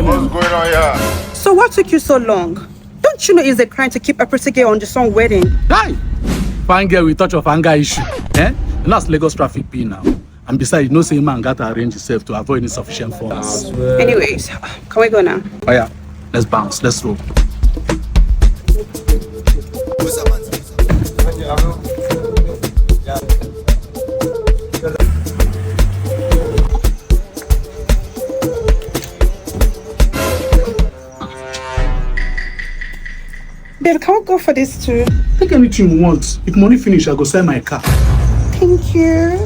What's going on here? So what took you so long? Don't you know it's a crime to keep a pretty girl on the song wedding? Hi! Fine girl with touch of anger issue. And that's Lagos traffic P now. And besides, you know, say man got to arrange himself to avoid insufficient funds. Anyways, can we go now? Oh yeah, let's bounce, let's roll. Babe, can we go for this too? Take anything you want. If money finish, I go sell my car. Thank you.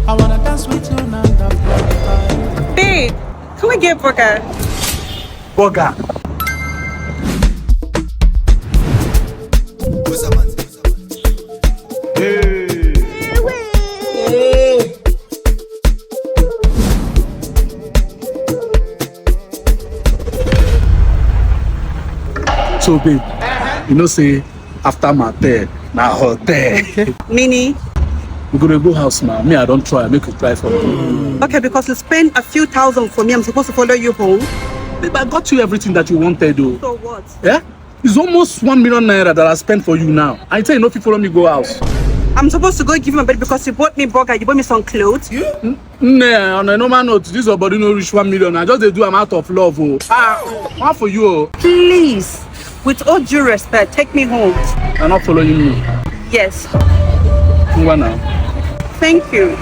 I wanna dance with you now. Babe, can we get burger? Burger. So babe, you know say after my day, na hotel. Mini. We gonna go house now. Me, I don't try. Make you try for me. Okay, because you spend a few thousand for me, I'm supposed to follow you home. Babe, I got you everything that you wanted, though. So what? Yeah? It's almost 1 million naira that I spent for you now. I tell you, no, if you follow me, go house. I'm supposed to go give him a bed because you bought me burger, you bought me some clothes. Nah, on a normal note, this your body no reach 1 million. I just they do I'm out of love. Oh. One for you. Oh. Please, with all due respect, take me home. I'm not following you. Yes. What now? Thank you.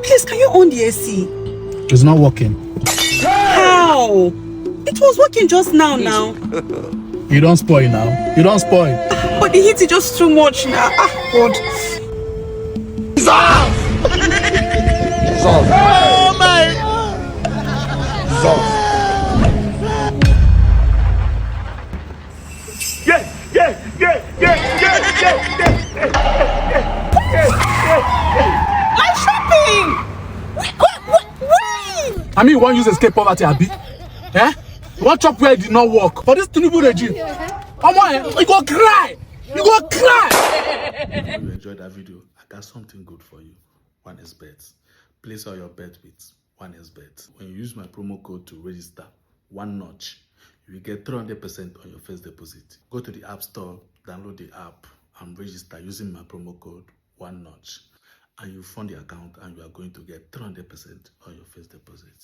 Please, can you on the AC? It's not working. How? It was working just now. You don't spoil now. You don't spoil. But the heat is just too much now. God. Oh my! My shopping! Wait! I mean, you want to use escape poverty, Abi? Eh? You want chop where it did not work? For this Tinubu regime. Come on, you go cry! You go cry! If you enjoyed that video, I got something good for you. 1xBet. Place all your bet with 1xBet. When you use my promo code to register, one notch, you will get 300% on your first deposit. Go to the App Store, download the app, and register using my promo code, one notch. And you fund the account and you are going to get 300% on your first deposit.